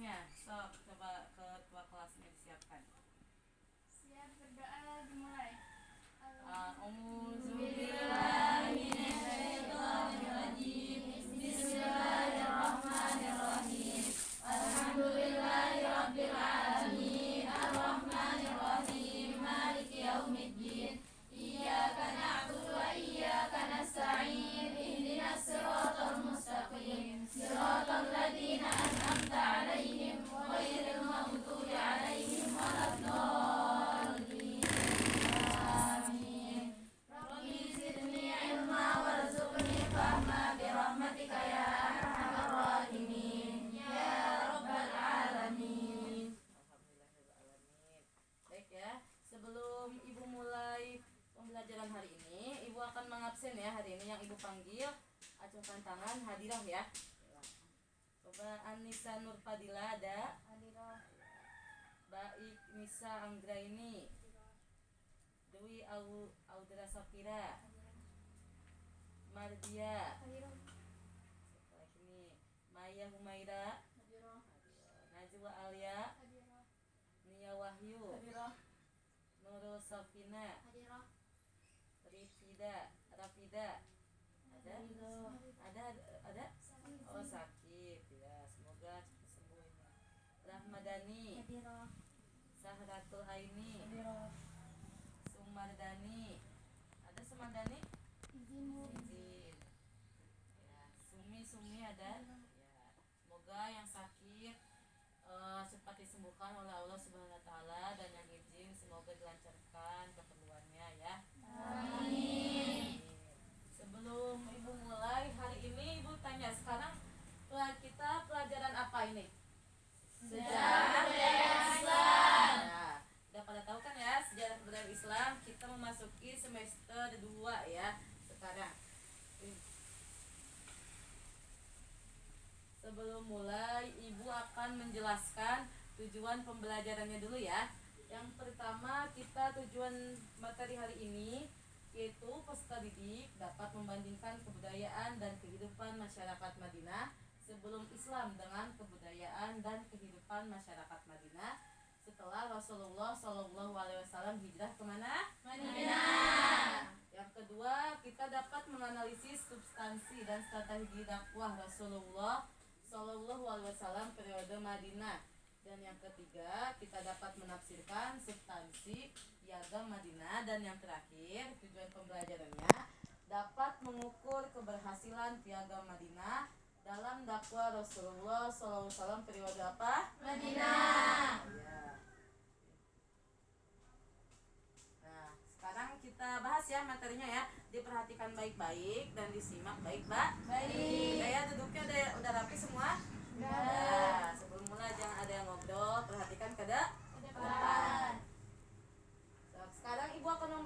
kelasnya. Sok, coba ketua kelasnya disiapkan. Siap, berdoa dimulai. A'udzubillahiminasyaitonirrajim. Bismillahirrahmanirrahim. Alhamdulillahirabbil alamin. Arrahmanirrahim. Maliki yaumiddin. Iyyaka na'budu wa iyyaka nasta'in. Ihdinas siratal mustaqim. Siratal ladzina an'amta 'alaihim ghairil maghdubi 'alaihim waladdallin. Amin. Rabbi zidni ilma warzuqni fahma birahmatika ya arhamar rahimin ya rabbal alamin. Alhamdulillahirrahmanirrahim. Baik ya, sebelum Ibu mulai pembelajaran hari ini, Ibu akan mengabsen ya hari ini. Yang Ibu panggil, acungkan tangan, hadirah ya. Coba Anissa Nurfadila ada? Hadirah. Baik, Nisa Anggraini, Dewi Audra Safira, Mardia, Hadirah. setelah ini Maya Humaira, Hadirah. Najwa Alia, Hadirah. Nia Wahyu, Hadirah. Nurul Safina, Hadirah. Rafida, ada? Oh, sakit ya, semoga cepat sembuh ini. Rahmadani, Hadirah. Sahratul Aini, Hadirah. Sumardani, ada Sumardani? Izinmu. Izin. Ya, Sumi ada? Ya. Semoga yang sakit cepat disembuhkan oleh Allah Subhanahu wa taala, dan yang izin semoga dilancarkan keperluannya ya. Amin. Sebelum Ibu mulai hari ini, Ibu tanya sekarang kita pelajaran apa ini? Sejarah budaya Islam. Nah, udah pada tahu kan ya, sejarah budaya Islam. Kita memasuki semester 2 ya sekarang. Sebelum mulai, Ibu akan menjelaskan tujuan pembelajarannya dulu ya. Yang pertama, kita tujuan materi hari ini yaitu peserta didik dapat membandingkan kebudayaan dan kehidupan masyarakat Madinah sebelum Islam dengan kebudayaan dan kehidupan masyarakat Madinah setelah Rasulullah SAW hijrah kemana? Madinah. Yang kedua, kita dapat menganalisis substansi dan strategi dakwah Rasulullah SAW periode Madinah. Dan yang ketiga, kita dapat menafsirkan substansi piagam Madinah. Dan yang terakhir, tujuan pembelajarannya dapat mengukur keberhasilan piagam Madinah dalam dakwah Rasulullah SAW periode apa? Madinah. Ya. Nah, sekarang kita bahas ya materinya ya. Diperhatikan baik-baik dan disimak baik, Mbak. Baik. Udah ya, duduknya udah rapi semua? Nah, sebelum mulai jangan ada yang ngobrol, perhatikan ke depan. Sekarang Ibu akan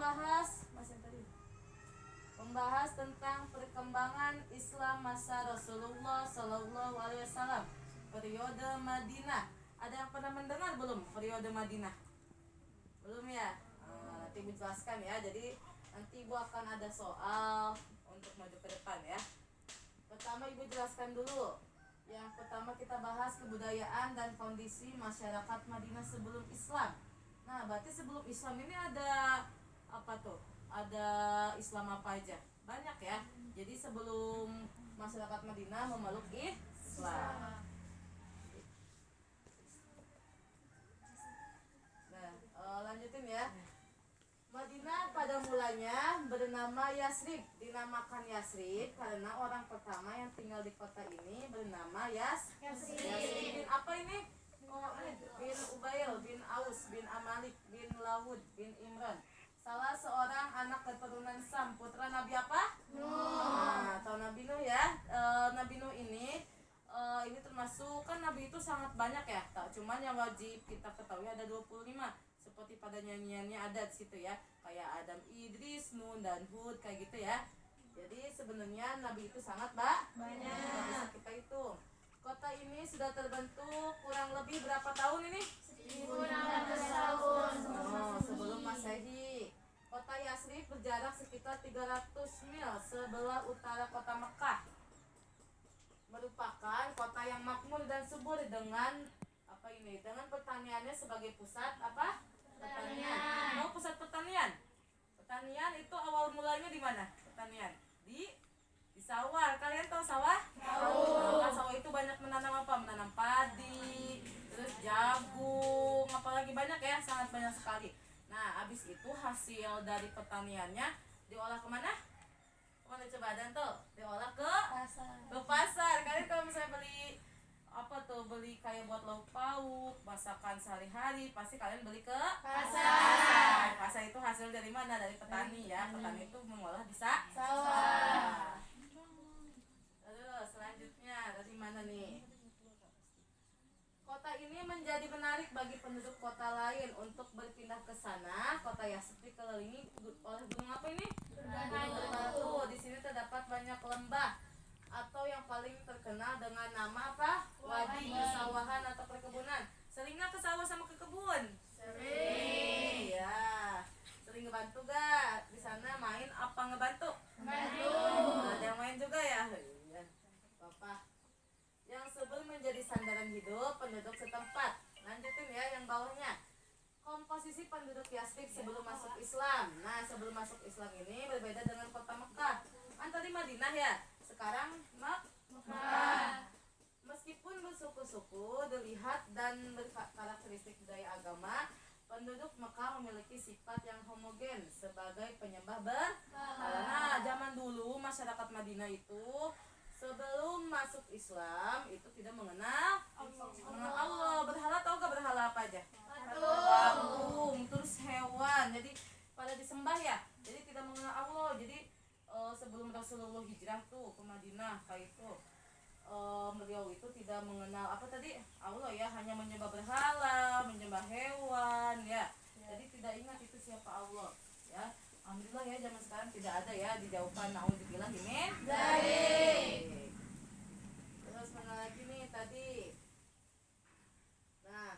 membahas tentang perkembangan Islam masa Rasulullah SAW periode Madinah. Ada yang pernah mendengar belum periode Madinah? Belum ya? Nanti Ibu jelaskan ya. Jadi nanti Ibu akan ada soal untuk maju ke depan ya. Pertama Ibu jelaskan dulu. Yang pertama kita bahas kebudayaan dan kondisi masyarakat Madinah sebelum Islam. Nah, berarti sebelum Islam ini ada apa tuh? Ada Islam apa aja? Banyak ya. Jadi sebelum masyarakat Madinah memeluk Islam. Nah, lanjutin ya. Madinah pada mulanya bernama Yasrib. Dinamakan Yasrib karena orang pertama yang tinggal di kota ini bernama Yasrib. Bin apa ini? Bin Ubail, bin Aus, bin Amalik, bin Lawud, bin Imran. Salah seorang anak keturunan Sam, putra Nabi apa? Nuh. Nah, atau Nabi Nuh ya. Nabi Nuh ini termasuk, kan Nabi itu sangat banyak ya. Tak cuman yang wajib kita ketahui ada 25. Seperti pada nyanyiannya ada di situ ya, kayak Adam, Idris, Nuh, dan Hud kayak gitu ya. Jadi sebenarnya Nabi itu sangat banyak. Tidak bisa kita hitung. Kota ini sudah terbentuk kurang lebih berapa tahun ini? 1600 tahun. Sebelum Masehi. Kota Yasrib berjarak sekitar 300 mil sebelah utara kota Mekah. Merupakan kota yang makmur dan subur dengan ini dengan pertaniannya sebagai pusat apa? Pertanian. Mau pusat pertanian? Pertanian itu awal mulanya di mana? Pertanian di sawah. Kalian tahu sawah? Tahu. Nah, sawah itu banyak menanam apa? Menanam padi, terus jagung, apalagi banyak ya, sangat banyak sekali. Nah, habis itu hasil dari pertaniannya diolah kemana? Kemana coba dan tuh? Diolah ke pasar. Kalian kalau misalnya beli apa tuh, beli kayak buat lauk pauk, masakan sehari-hari, pasti kalian beli ke pasar. Pasar itu hasil dari mana? Dari petani ya. Petani itu mengolah di sawah. Terus selanjutnya dari mana nih? Kota ini menjadi menarik bagi penduduk kota lain untuk berpindah ke sana. Kota Yazd dikelilingi oleh gunung apa ini? Gunung Batu. Di sini terdapat banyak lembah atau yang paling terkenal dengan nama apa? Wadi, persawahan atau perkebunan. Sering nggak ke sawah sama ke kebun? Sering. Ya. Sering ngebantu gak? Di sana main apa ngebantu? Bantu. Ada yang main juga ya? Iya. Bapak. Yang sebelum menjadi sandaran hidup penduduk setempat. Lanjutin ya yang bawahnya. Komposisi penduduk Yazd sebelum masuk Islam. Nah, sebelum masuk Islam ini berbeda dengan kota Mekah. Kan tadi Madinah ya. Sekarang Mekah. Meskipun bersuku-suku, dilihat dan berkarakteristik budaya agama, penduduk Mekah memiliki sifat yang homogen sebagai penyembah berhala. Nah, zaman dulu masyarakat Madinah itu sebelum masuk Islam itu tidak mengenal Allah. Berhala, tahu gak berhala apa aja? Patung, terus hewan. Jadi pada disembah ya. Jadi tidak mengenal Allah. Jadi sebelum Rasulullah hijrah tuh ke Madinah kayak itu, beliau itu tidak mengenal apa tadi? Allah ya, hanya menyembah berhala, menyembah hewan ya. Jadi tidak ingat itu siapa Allah ya. Alhamdulillah ya zaman sekarang tidak ada ya, dijauhkan, naudzubillah min dzalik. Terus mana lagi nih tadi? Nah,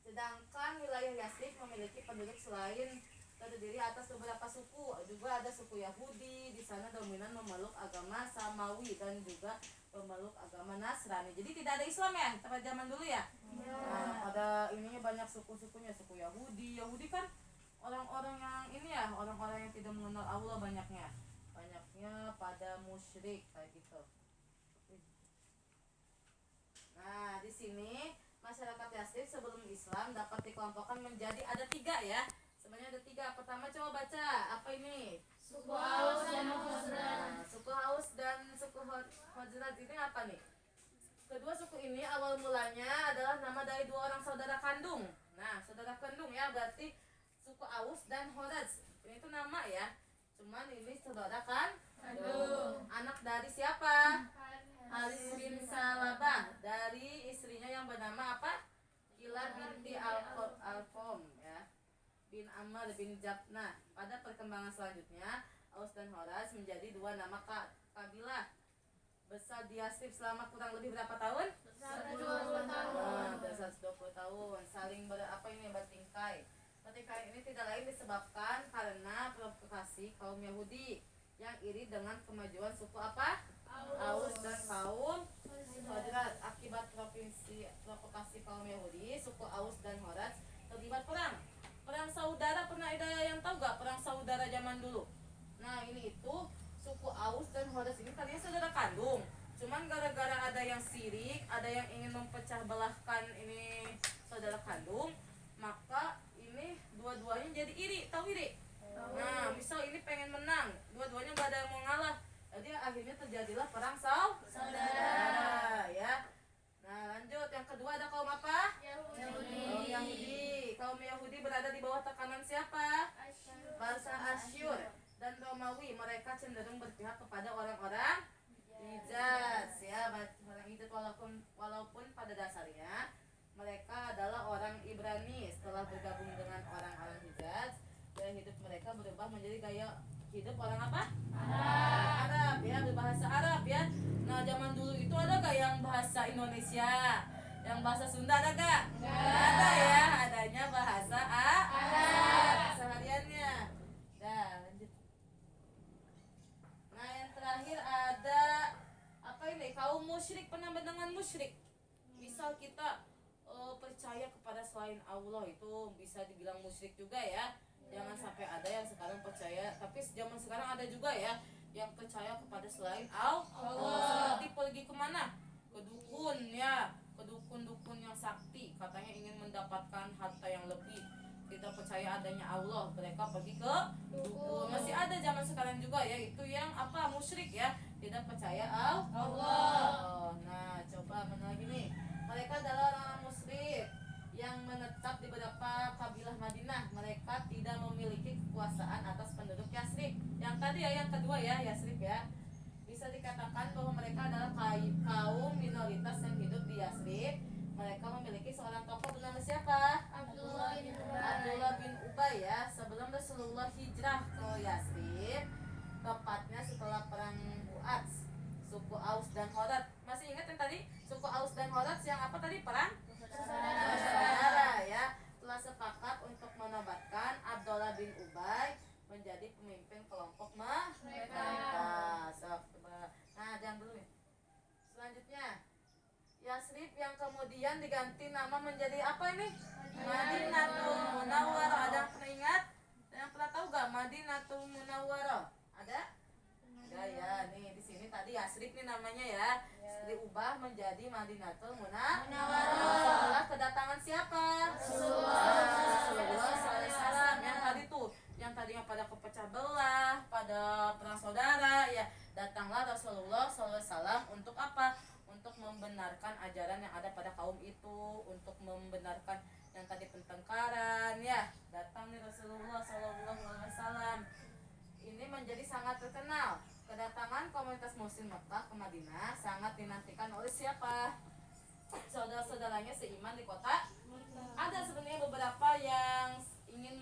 sedangkan wilayah Yazd memiliki penduduk selain terdiri atas beberapa suku, juga ada suku Yahudi. Di sana dominan memeluk agama Samawi dan juga memeluk agama Nasrani. Jadi tidak ada Islam ya pada zaman dulu ya. Nah, pada ininya banyak suku-sukunya, suku Yahudi. Yahudi kan orang-orang yang ini ya, orang-orang yang tidak mengenal Allah banyaknya pada musyrik kayak gitu. Nah, di sini masyarakat Yazd sebelum Islam dapat dikelompokkan menjadi ada 3 ya. Sebenarnya ada 3. Pertama coba baca apa ini? Suku Aus dan Khazraj. Suku Aus dan suku Khazraj ini apa nih? Kedua suku ini awal mulanya adalah nama dari 2 orang saudara kandung. Nah, saudara kandung ya, berarti suku Aus dan Khazraj. Ini tuh nama ya. Cuman ini saudara kan? Anak dari siapa? Haris bin Salabah, dari istrinya yang bernama apa? Kila binti Al-Qom ya. Bin Amr bin Jabna. Pada perkembangan selanjutnya, Aus dan Khazraj menjadi 2 nama kabilah besar di Yazd selama kurang lebih berapa tahun? 120 tahun. 120 tahun. Saling bertingkai. Pertikaian ini tidak lain disebabkan karena provokasi kaum Yahudi yang iri dengan kemajuan suku apa? Aus dan kaum Khazraj. Akibat provokasi kaum Yahudi, suku Aus dan Khazraj terlibat perang saudara. Pernah ada yang tahu gak perang saudara zaman dulu? Nah, ini itu suku Aus dan Khazraj ini tadinya saudara kandung. Cuman gara-gara ada yang sirik, ada yang ingin mempecah belahkan ini saudara kandung, maka ini dua-duanya jadi iri. Tahu iri? Nah, misal ini pengen menang, dua-duanya gak ada yang mau ngalah. Jadi akhirnya terjadilah perang saudara ya. Nah, lanjut yang kedua ada kaum apa? Yahudi. Kaum Yahudi berada di bawah tekanan siapa? Bangsa Asyur dan Romawi. Mereka cenderung berpihak kepada orang-orang Hijaz ya. Orang Hijaz walaupun pada dasarnya mereka adalah orang Ibrani. Setelah bergabung dengan orang-orang Hijaz, gaya hidup mereka berubah menjadi gaya hidup orang apa? Arab ya, berbahasa Arab ya. Nah, zaman dulu itu ada gak yang bahasa Indonesia? Yang bahasa Sunda ada gak? Gak ada ya, adanya bahasa Arab sehariannya. Dah, lanjut. Nah, yang terakhir ada apa ini? Kaum musyrik. Pernah mendengar musyrik? Misal kita percaya selain Allah itu bisa dibilang musyrik juga ya. Jangan sampai ada yang sekarang percaya, tapi zaman sekarang ada juga ya yang percaya kepada selain Allah. Seperti pergi kemana? Ke dukun ya, ke dukun-dukun yang sakti, katanya ingin mendapatkan harta yang lebih. Tidak percaya adanya Allah, mereka pergi ke dukun. Masih ada zaman sekarang juga ya, itu yang apa, musyrik ya, tidak percaya Allah. Nah, coba mana lagi nih? Mereka adalah orang musyrik yang menetap di beberapa kabilah Madinah. Mereka tidak memiliki kekuasaan atas penduduk Yasrib. Yang tadi ya, yang kedua ya, Yasrib ya. Bisa dikatakan bahwa mereka adalah kaum minoritas yang hidup di Yasrib. Mereka memiliki seorang tokoh bernama siapa? Abdullah bin Ubay. Abdullah bin Ubay ya. Sebelum Rasulullah hijrah ke Yasrib, tepatnya setelah perang Bu'ats, suku Aus dan Khazraj. Masih ingat yang tadi? Suku Aus dan Khazraj yang apa tadi? Perang saudara ya. Telah sepakat untuk menobatkan Abdullah bin Ubay menjadi pemimpin kelompok mereka. Nah, jangan dulu ya. Selanjutnya Yasrib yang kemudian diganti nama menjadi apa ini? Madinatul Munawwarah. Ada yang pernah ingat? Yang pernah tahu gak Madinatul Munawwarah? Ada? Enggak ya, nih di sini tadi Yasrib nih namanya ya. Diubah menjadi Madinatul Munawwarah. Setelah kedatangan siapa? Rasulullah SAW. Yang tadi tuh, yang tadinya pada kepecah belah, pada perang saudara ya, datanglah Rasulullah SAW untuk apa? Untuk membenarkan ajaran yang ada pada kaum itu, untuk membenarkan yang tadi pertengkaran ya. Datang nih Rasulullah SAW. Ini menjadi sangat terkenal. Kedatangan komunitas muslim Mekah ke Madinah sangat dinantikan oleh siapa? Saudara-saudaranya seiman di kota. Ada sebenarnya beberapa yang ingin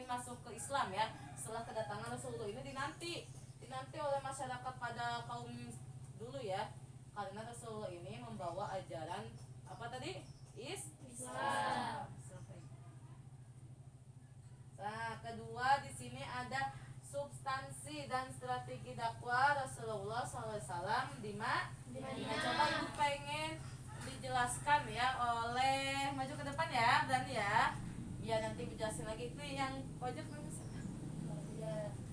masuk ke Islam ya. Setelah kedatangan Rasulullah ini dinanti oleh masyarakat pada kaum dulu ya. Karena Rasulullah ini membawa ajaran apa tadi? Islam. Nah, kedua di sini ada substansi dan strategi dakwah Rasulullah SAW di Madinah. Coba ibu pengen dijelaskan ya oleh, maju ke depan ya, berani ya. Ya nanti dijelasin lagi itu yang pojok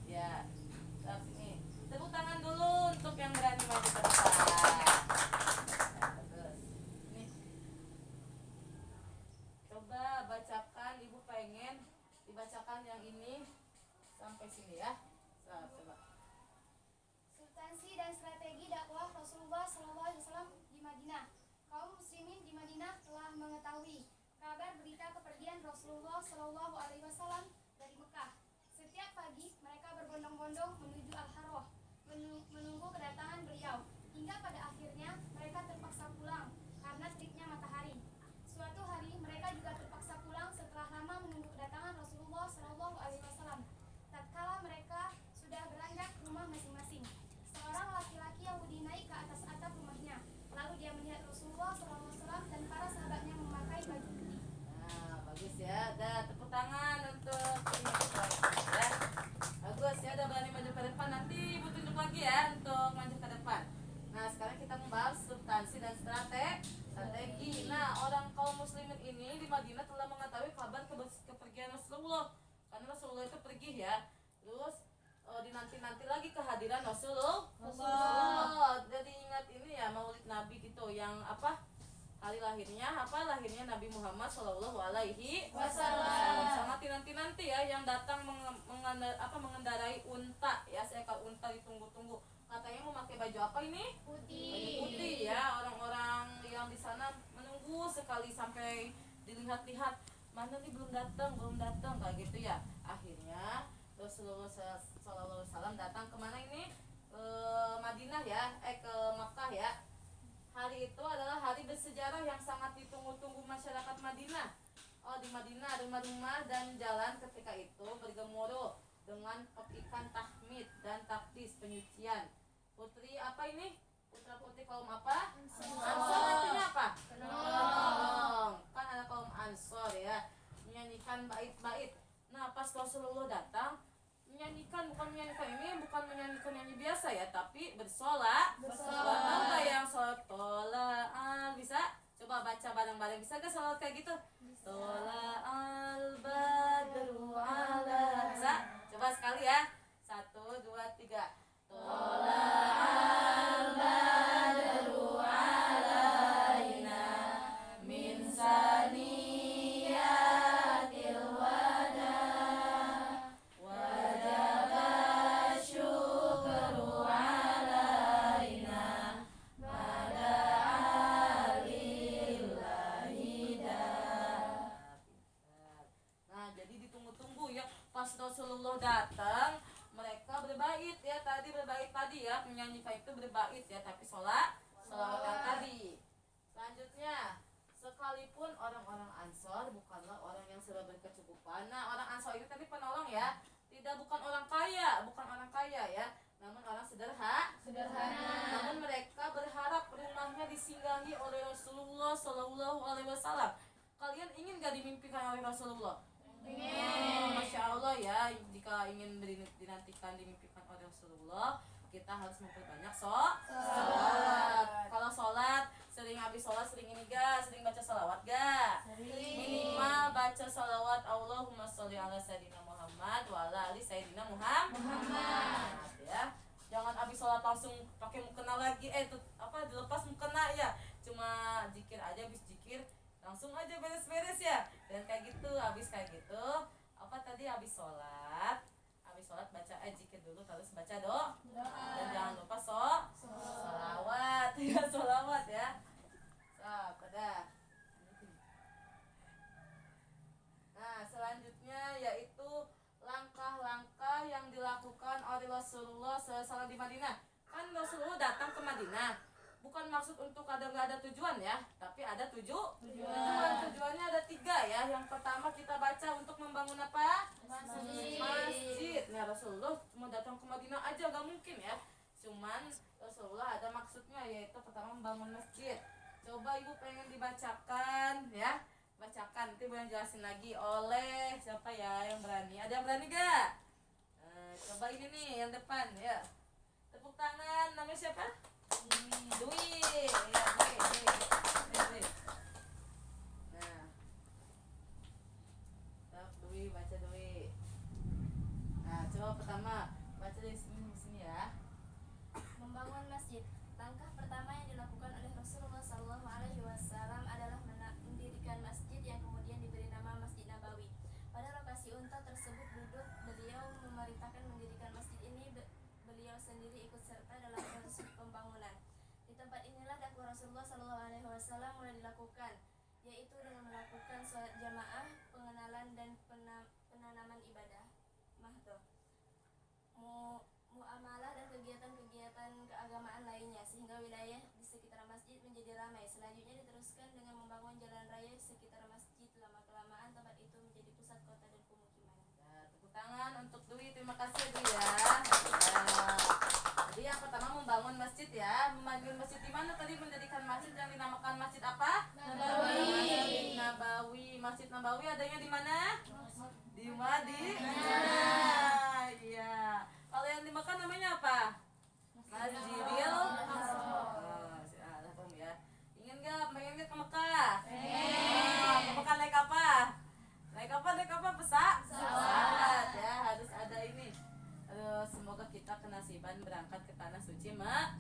ya. Tapi ini tepuk tangan dulu untuk yang berani maju ke depan. Nih. Coba bacakan, ibu pengen dibacakan yang ini sampai sini ya. Coba. Substansi dan strategi dakwah Rasulullah SAW di Madinah. Kaum muslimin di Madinah telah mengetahui kabar berita kepergian Rasulullah SAW dari Mekah. Setiap pagi mereka berbondong-bondong menuju Al-Harrah, menunggu kedatangan beliau. Hingga pada akhirnya mereka terpaksa pulang karena teriknya matahari. Suatu hari mereka juga terpaksa pulang setelah lama menunggu kedatangan Rasulullah SAW. Tatkala mereka sudah beranjak ke rumah masing-masing, seorang laki-laki Yahudi naik ke atas atap rumahnya. Lalu dia melihat Rasulullah SAW dan para sahabatnya memakai baju putih. Nah, bagus ya. Ada tepuk tangan untuk ini ya. Bagus ya, udah berani maju ke depan. Nanti ibu tunjuk lagi ya untuk maju ke depan. Nah, sekarang kita membahas substansi dan strategi. Nah, orang kaum muslimin ini di Madinah telah mengetahui kabar kepergian Rasulullah. Karena Rasulullah itu pergi ya. Terus dinanti-nanti lagi kehadiran Rasulullah. Jadi ingat ini ya, Maulid Nabi gitu yang apa? Hari lahirnya Nabi Muhammad Shallallahu Alaihi Wasallam. Sangat dinanti-nanti ya, yang datang mengendarai unta ya, seekor unta ditunggu-tunggu. Katanya mau pakai baju apa ini? Putih. Baju putih ya. Orang-orang yang di sana menunggu sekali sampai dilihat-lihat, mana nih belum datang kayak gitu ya. Akhirnya Rasulullah SAW datang kemana ini? Ke Madinah ya, ke Makkah ya. Hari itu adalah hari bersejarah yang sangat ditunggu-tunggu masyarakat Madinah. Di Madinah rumah-rumah dan jalan ketika itu bergemuruh dengan petikan tahmid dan takdis penyucian. Putri apa ini? Putra-putri kaum apa? Ansor artinya apa? Penolong. Kan ada kaum Ansor ya, menyanyikan bait-bait. Nah, pas Rasulullah datang, menyanyikan bukan menyanyikan nyanyi biasa ya, tapi bersolat. Tahu nggak yang sholat tolaan? Bisa? Coba baca bareng-bareng. Bisa nggak sholat kayak gitu? Tola'al badru ala. Bisa? Coba sekali ya. 1, 2, 3. Tola'al badru alaina min saniyatil wada wajaba syukru alaina pada alillahi dah. Nah, jadi ditunggu-tunggu ya. Pas Rasulullah datang, mereka berbait ya, berbait tadi ya, penyanyi itu berbait ya, tapi sholawat yang tadi. Selanjutnya, sekalipun orang-orang Ansor bukanlah orang yang sudah berkecukupan. Nah, orang Ansor ini tadi penolong ya, bukan orang kaya ya, namun orang sederhana. Namun mereka berharap rumahnya disinggahi oleh Rasulullah Shallallahu Alaihi Wasallam. Kalian ingin gak dimimpikan oleh Rasulullah? Masya Allah ya, jika ingin dinantikan dimimpikan oleh Rasulullah, kita harus memperbanyak sholawat. Kalau sholat, sering habis sholat sering baca sholawat gak? Minimal baca sholawat Allahumma sholli ala sayyidina Muhammad wa ala ali sayyidina Muhammad ya. Jangan habis sholat langsung pakai mukena lagi, dilepas mukena ya, cuma zikir aja, habis zikir langsung aja beres-beres ya. Dan habis sholat baca zikir dulu, terus baca doa. Dan jangan lupa sholawat ya, sholawat ya. Nah, selanjutnya yaitu langkah-langkah yang dilakukan oleh Rasulullah SAW di Madinah. Kan Rasulullah datang ke Madinah bukan maksud untuk gak ada tujuan ya, tapi ada tujuannya ada 3 ya. Yang pertama kita baca untuk membangun apa? Masjid. Nah, Rasulullah cuma datang ke Madinah aja gak mungkin ya, cuman Rasulullah ada maksudnya, yaitu pertama membangun masjid. Coba ibu pengen dibacakan ya, bacakan, nanti boleh jelasin lagi oleh siapa ya yang berani. Ada yang berani gak? Coba ini nih yang depan ya, tepuk tangan. Namanya siapa? Dwi. Ya, Dwi. Nah, Dwi, baca Dwi. Nah, coba pertama baca dari sini ya. Membangun masjid. Langkah pertama yang dilakukan oleh Rasulullah SAW adalah mendirikan masjid yang kemudian diberi nama Masjid Nabawi. Pada lokasi unta tersebut duduk beliau memerintahkan mendirikan masjid ini. Beliau sendiri ikut serta dalam proses pembangunan. Di tempat inilah dakwah Rasulullah SAW mulai dilakukan, yaitu dengan melakukan sholat jamaah, pengenalan dan penanaman ibadah, muamalah dan kegiatan-kegiatan keagamaan lainnya, sehingga wilayah di sekitar masjid menjadi ramai. Selanjutnya diteruskan dengan membangun jalan raya di sekitar masjid. Lama-kelamaan tempat itu menjadi pusat kota dan pemukiman. Nah, tepuk tangan untuk Dwi, terima kasih Dwi ya. Jadi yang pertama membangun masjid ya. Membangun masjid di mana tadi? Mendirikan masjid yang dinamakan Masjid apa? Nabawi. Masjid Nabawi adanya di mana? Di Madinah. Iya. Kalau yang dimakan namanya apa? Masjidil Haram ya. Pengen gak ke Mekah? Ke Mekah naik apa? Naik apa pesawat ya, harus ada ini. Semoga kita kenasiban berangkat ke tanah suci Mekah.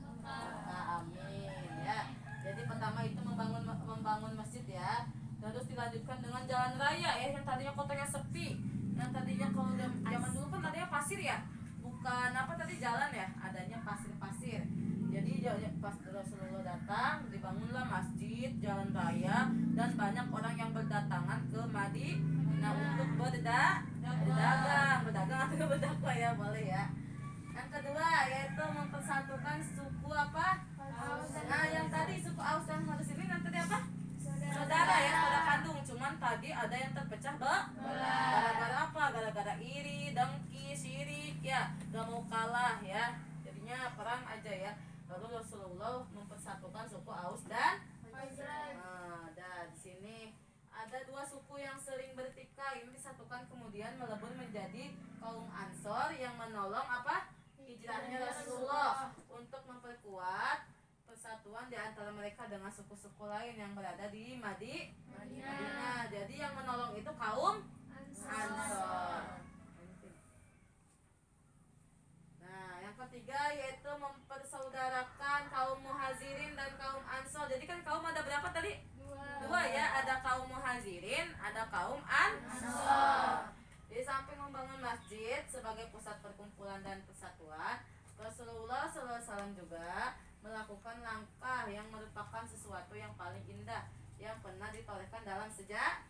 Amin ya. Jadi pertama itu membangun masjid ya. Terus dilanjutkan dengan jalan raya ya, yang tadinya kotanya sepi. Yang tadinya kalau zaman dulu kan tadinya pasir ya. Bukan jalan ya, adanya pasir-pasir. Jadi pas Rasulullah datang, dibangunlah masjid, jalan raya, dan banyak orang yang berdatangan ke Madinah untuk berdagang atau berdakwah ya, boleh ya. Yang kedua yaitu mempersatukan suku apa? Nah, yang tadi suku Aus dan Khadraj ini nanti apa? Saudara ya, saudara kandung. Cuman tadi ada yang terpecah gara-gara apa? Gara-gara iri, dengki, syirik ya, gak mau kalah ya. Jadinya perang aja ya. Lalu Rasulullah mempersatukan suku Aus dan dan di sini ada 2 suku yang sering bertikai, ini disatukan kemudian melebur menjadi kaum Ansor yang menolong apa? Hijrahnya Rasulullah untuk memperkuat persatuan di antara mereka dengan suku-suku lain yang berada di Madinah. Jadi yang ya, ada kaum muhajirin, ada kaum ansor. Di samping membangun masjid sebagai pusat perkumpulan dan persatuan, Rasulullah SAW juga melakukan langkah yang merupakan sesuatu yang paling indah yang pernah ditorehkan dalam sejarah,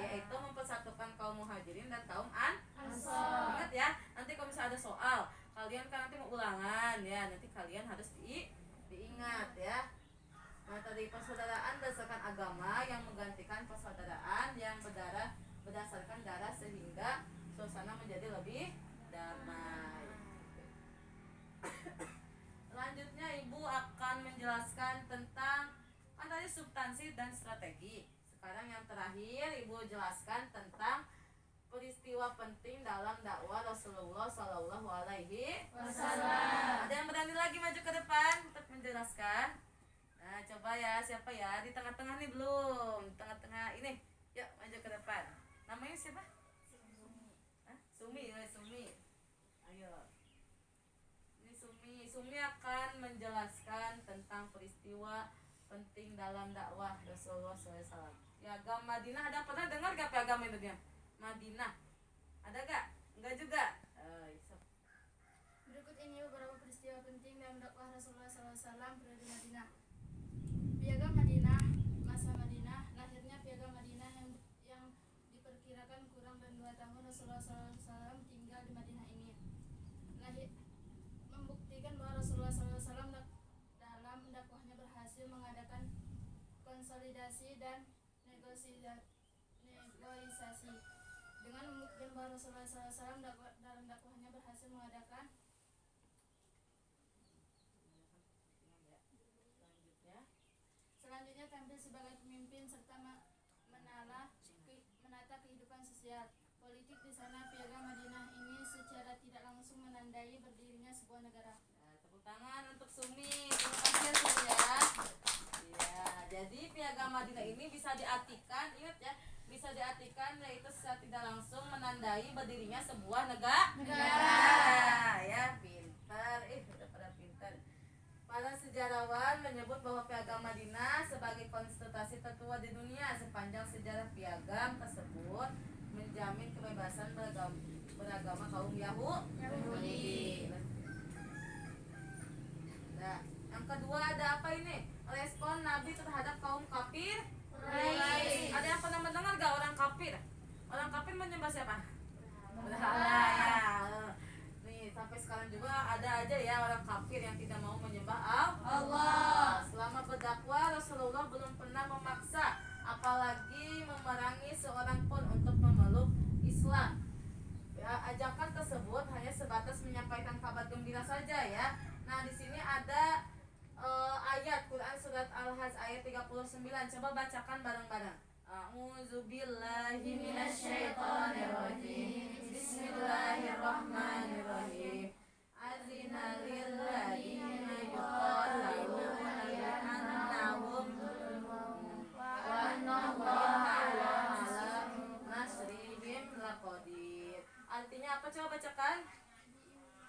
yaitu mempersatukan kaum muhajirin dan kaum ansor. Ingat ya, nanti kalau misalnya ada soal, kalian kan nanti mau ulangan ya, nanti kalian harus diingat ya. Nah, tadi persaudaraan berdasarkan agama yang menggantikan persaudaraan yang berdasarkan darah sehingga suasana menjadi lebih damai. Selanjutnya Ibu akan menjelaskan tentang kan tadi substansi dan strategi. Sekarang yang terakhir Ibu jelaskan tentang peristiwa penting dalam dakwah Rasulullah Shallallahu Alaihi Wasallam. Ada yang berani lagi maju ke depan untuk menjelaskan? Nah, coba ya, siapa ya? Di tengah-tengah nih belum. Tengah-tengah ini. Yuk, maju ke depan. Namanya siapa? Sumi. Sumi. Ayo. Ini Sumi. Sumi akan menjelaskan tentang peristiwa penting dalam dakwah Rasulullah SAW. Piagam Madinah, ada pernah dengar gak piagam itu? Madinah. Ada gak? Enggak juga. Berikut ini beberapa peristiwa penting dalam dakwah Rasulullah SAW periode Madinah. Piagam Madinah, masa Madinah, lahirnya Piagam Madinah yang diperkirakan kurang dari 2 tahun Rasulullah SAW tinggal di Madinah ini. Membuktikan bahwa Rasulullah SAW dalam dakwahnya berhasil mengadakan konsolidasi dan negosiasi. Dengan membuktikan bahwa Rasulullah SAW dalam dakwahnya berhasil mengadakan selanjutnya tampil sebagai pemimpin serta menata kehidupan sosial politik di sana. Piagam Madinah ini secara tidak langsung menandai berdirinya sebuah negara. Nah, tepuk tangan untuk Sumi. Terima kasih Sumi ya. Ya, jadi Piagam Madinah ini bisa diartikan, ingat ya, bisa diartikan yaitu secara tidak langsung menandai berdirinya sebuah negara. Ya, pintar. Udah pada pintar. Para sejarawan menyebut bahwa Piagam Madinah sebagai konstitusi tertua di dunia. Sepanjang sejarah piagam tersebut menjamin kebebasan beragama kaum Yahudi. Nah, yang kedua ada apa ini? Respon Nabi terhadap kaum kafir. Ada yang pernah mendengar gak orang kafir? Orang kafir menyembah siapa? Berhala ya. Nih, sampai sekarang juga ada aja ya orang kafir yang tidak mau menyembah Allah. Selama berdakwah Rasulullah belum pernah memaksa, apalagi memerangi seorang pun untuk memeluk Islam. Ya, ajakan tersebut hanya sebatas menyampaikan kabar gembira saja ya. Nah, di sini ada ayat Quran surat Al-Hajj ayat 39. Coba bacakan bareng-bareng. A'udzubillahi minasyaitonirrajim. Bismillahirrahmanirrahim. Azina lilladzina yuqataluna bi'annahum wa annallaha ala nasrihim laqadir. Artinya apa? Coba bacakan.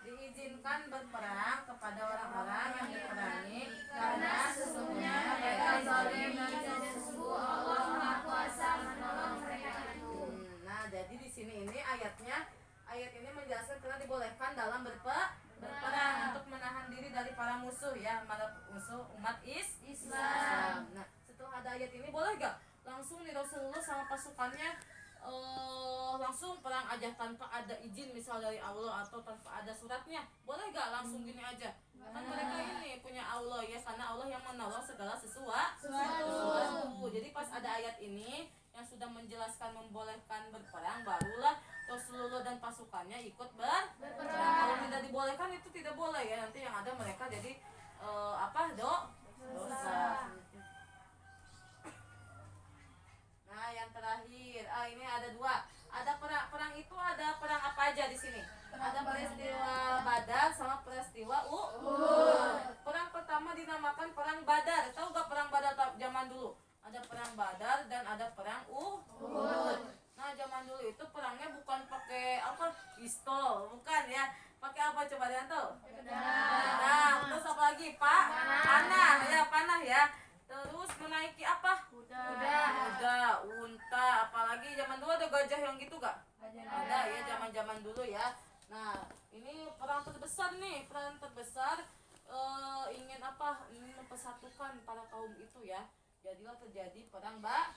Diizinkan berperang kepada orang-orang yang diperangi karena sesungguhnya mereka zalim dan sesungguh Allah Maha Kuasa menolong mereka itu. Nah, jadi di sini ini ayat ini menjelaskan karena dibolehkan dalam berperang untuk menahan diri dari para musuh ya, para musuh umat Islam. Nah, setelah ada ayat ini boleh gak langsung nih Rasulullah sama pasukannya langsung perang aja tanpa ada izin misal dari Allah atau tanpa ada suratnya? Boleh gak langsung gini aja? Kan mereka ini punya Allah ya, karena Allah yang menolong segala sesuatu. Jadi pas ada ayat ini yang sudah menjelaskan membolehkan berperang, barulah Rasulullah dan pasukannya ikut berperang. Kalau tidak dibolehkan itu tidak boleh ya, nanti yang ada mereka jadi dosa. Nah, yang terakhir, ini ada 2. Ada perang itu ada perang apa aja di sini? Ada peristiwa Badar sama peristiwa Uhud. Perang pertama dinamakan perang Badar. Tahu gak perang Badar zaman dulu? Ada perang Badar dan ada perang Uhud. Nah, zaman dulu itu perangnya bukan pakai pistol, bukan ya. Pakai apa coba kalian tahu? Pedang. Terus apa lagi, Pak? Panah ya. Terus menaiki apa? Kuda. kuda, unta, apalagi zaman dulu ada gajah yang gitu gak? Ada ya, zaman-zaman dulu ya. Nah, ini perang terbesar nih, perang terbesar ingin apa? Ingin mempersatukan para kaum itu ya. Jadilah terjadi perang Badar.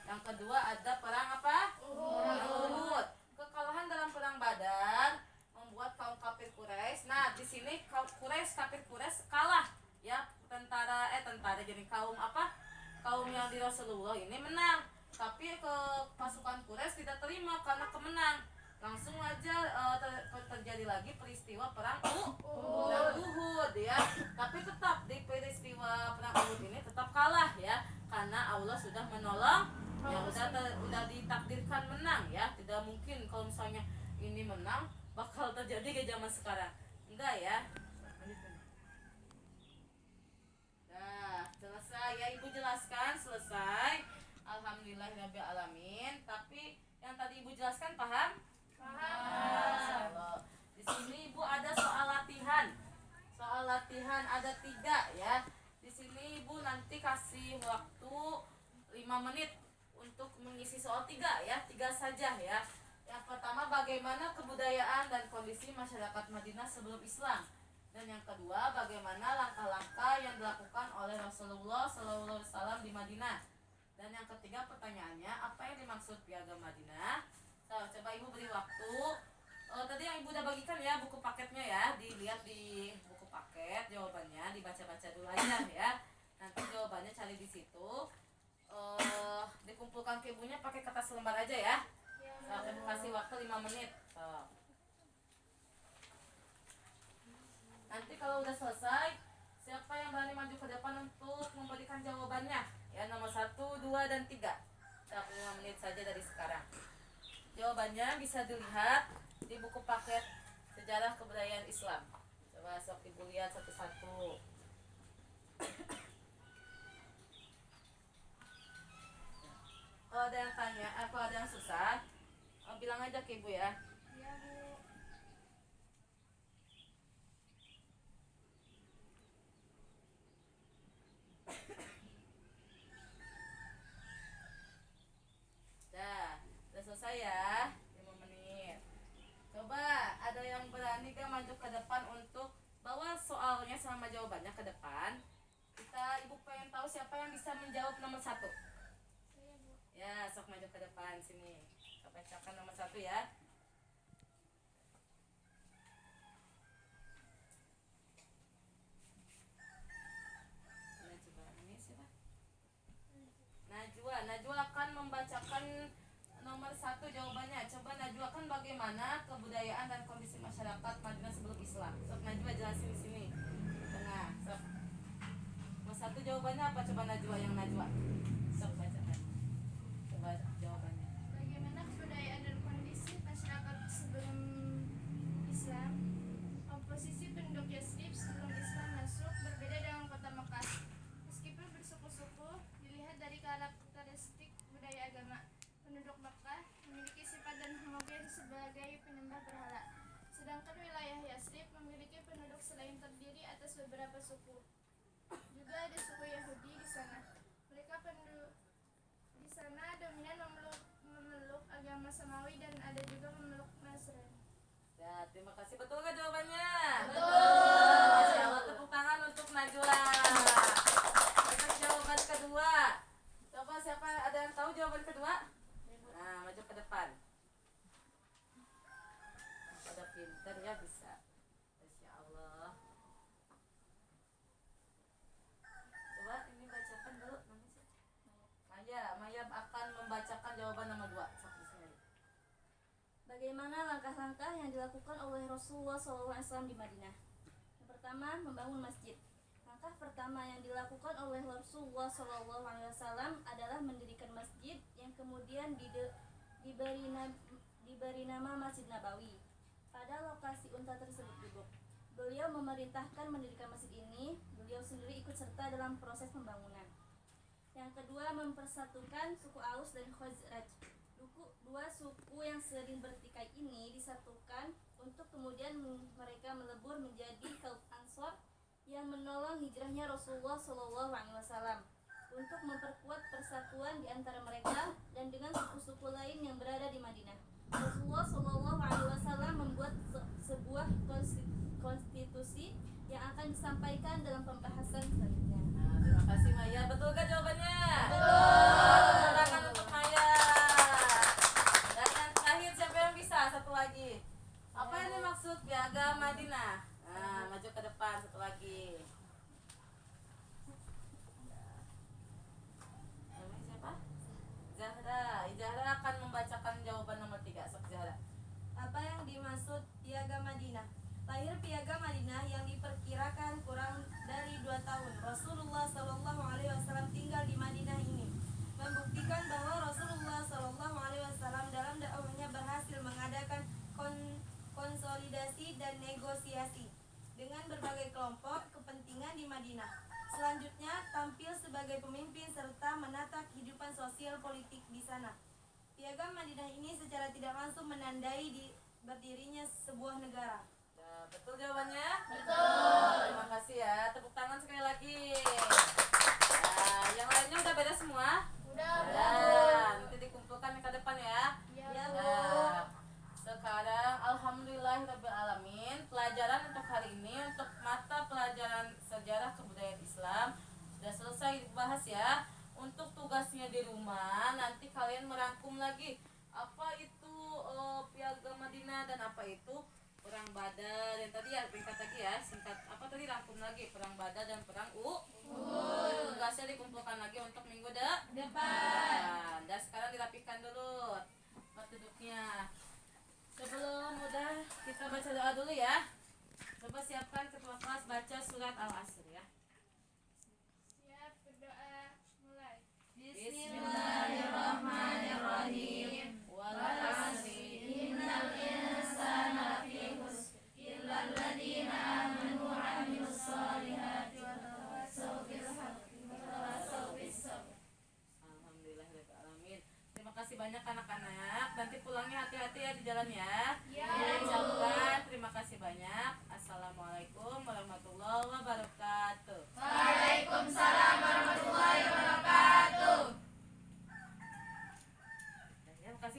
Yang kedua ada perang apa? Uhud. Kekalahan dalam perang Badar membuat kaum kafir Quraisy. Nah, di sini kaum kafir Quraisy kalah ya. Tentara jadi kaum apa? Kaum yang di Rasulullah ini menang. Tapi ke pasukan Quraisy tidak terima karena kemenang. Langsung aja terjadi lagi peristiwa perang Uhud ya. Tapi tetap di peristiwa perang Uhud ini tetap kalah ya, karena Allah sudah menolong yang udah ditakdirkan menang ya. Tidak mungkin kalau misalnya ini menang bakal terjadi ke zaman sekarang, enggak ya. Nah, selesai ya, Ibu jelaskan selesai. Alhamdulillahirabbil alamin. Tapi yang tadi Ibu jelaskan paham? Paham. Di sini Ibu ada soal latihan. Soal latihan ada 3 ya. Di sini Ibu nanti kasih waktu 5 menit untuk mengisi soal 3 ya. 3 saja ya. Yang pertama, bagaimana kebudayaan dan kondisi masyarakat Madinah sebelum Islam. Dan yang kedua, bagaimana langkah-langkah yang dilakukan oleh Rasulullah SAW di Madinah. Dan yang ketiga, pertanyaannya, apa yang dimaksud piagam Madinah? Coba Ibu beri waktu. Tadi yang Ibu udah bagikan ya buku paketnya ya, dilihat di buku paket jawabannya, dibaca-baca dulu aja ya. Nanti jawabannya cari di situ. Dikumpulkan ke ibunya pakai kertas lembar aja ya. Ibu kasih waktu 5 menit. Nanti kalau udah selesai, siapa yang berani maju ke depan untuk memberikan jawabannya? Ya, nomor 1, 2, dan 3. 5 menit saja dari sekarang. Jawabannya bisa dilihat di buku paket Sejarah Kebudayaan Islam. Coba sok Ibu lihat satu-satu. Kalau ada yang tanya, kalau ada yang susah, bilang aja ke Ibu ya. Iya, Bu. Udah selesai ya, 5 menit. Coba ada yang berani gak maju ke depan untuk bawa soalnya sama jawabannya ke depan. Ibu pengen tahu siapa yang bisa menjawab nomor 1. Saya, Bu. Ya, sok maju ke depan sini. Kita bacakan nomor 1 ya. Najwa akan membacakan nomor 1 jawabannya. Coba Najwa, kan bagaimana kebudayaan dan kondisi masyarakat Madinah sebelum Islam. Sok Najwa jelasin di sini. Tengah. Sok. Nomor 1 jawabannya apa? Coba Najwa, yang Najwa. Sok bacakan. Coba jawabannya. Bagaimana kebudayaan dan kondisi masyarakat sebelum Islam? Komposisi penduduk Yasrib sebelum Islam masuk berbeda dengan kota Mekah. Meskipun bersuku-suku, dilihat dari karakteristik budaya agama, penduduk Mekah memiliki sifat dan homogen sebagai penyembah berhala. Sedangkan wilayah Yasrib memiliki penduduk selain terdiri atas beberapa suku. Juga ada suku Yahudi di sana. Mereka penduduk di sana dominan memeluk agama Samawi dan ada juga memeluk Nasrani. Ya, terima kasih. Betul gak jawabannya? Betul. Masya Allah, tepuk tangan untuk Najwa. Kita jawaban kedua. Coba siapa ada yang tahu jawaban kedua? Nah, maju ke depan. Pada pintar ya, bisa. Masya Allah. Coba ini bacakan dulu. Maya akan membacakan jawaban nomor 2. Bagaimana langkah-langkah yang dilakukan oleh Rasulullah SAW di Madinah? Yang pertama, membangun masjid. Langkah pertama yang dilakukan oleh Rasulullah SAW adalah mendirikan masjid yang kemudian diberi nama Masjid Nabawi. Pada lokasi unta tersebut duduk. Beliau memerintahkan mendirikan masjid ini. Beliau sendiri ikut serta dalam proses pembangunan. Yang kedua, mempersatukan suku Aus dan Khazraj. Dua suku yang sering bertikai ini disatukan untuk kemudian mereka melebur menjadi kaum Ansor yang menolong hijrahnya Rasulullah SAW. untuk memperkuat persatuan di antara mereka dan dengan suku-suku lain yang berada di Madinah. Rasulullah Shallallahu Alaihi Wasallam membuat sebuah konstitusi yang akan disampaikan dalam pembahasan selanjutnya. Nah, terima kasih Maya. Betul kan jawabannya? Betul. Tangan untuk Maya. Dan yang terakhir siapa yang bisa? Satu lagi. Apa ini maksud Piagam Madinah? Nah, maju ke depan satu lagi. Namanya siapa? Zahra. Zahra akan membacakan jawaban nomor 3. Sok Zahra. Apa yang dimaksud Piagam Madinah? Lahir Piagam Madinah yang diperkirakan kurang dari 2 tahun. Rasulullah Shallallahu Alaihi Wasallam tinggal di Madinah ini, membuktikan bahwa Rasulullah Shallallahu Alaihi Wasallam dalam dakwahnya berhasil mengadakan konsolidasi dan negosiasi dengan berbagai kelompok kepentingan di Madinah. Selanjutnya tampil sebagai pemimpin serta menata kehidupan sosial politik di sana. Piagam Madinah ini secara tidak langsung menandai berdirinya sebuah negara. Ya, betul jawabannya? Betul. Terima kasih ya. Tepuk tangan sekali lagi. Nah, yang lainnya udah beda semua? Udah. Nanti dikumpulkan ke depan ya. Ya. Nah, sekarang alhamdulillahirabbil alamin, pelajaran untuk hari ini untuk mata pelajaran sejarah kebudayaan Islam sudah selesai dibahas ya. Untuk tugasnya di rumah nanti kalian merangkum lagi apa itu Piagam Madinah dan apa itu Perang Badar. Dan tadi ya singkat lagi ya, singkat apa tadi, rangkum lagi Perang Badar dan Perang Uhud. Tugasnya dikumpulkan lagi untuk minggu depan. Dan sekarang dirapikan dulu tempat duduknya. Sebelum udah kita baca doa dulu ya. Coba siapkan ketua kelas baca surat Al-Asr ya. Siap berdoa. Mulai. Bismillahirrahmanirrahim. Wal 'asri innal insana lafi khusr illa alladziina aamanu wa 'amilus shaalihati wa tawassaw bil haqqi wa tawassaw bis sabr. Alhamdulillahirabbil alamin. Terima kasih banyak anak-anak. Nanti pulangnya hati-hati ya di jalan ya. Ya. Ucapkan terima kasih banyak. Assalamualaikum warahmatullahi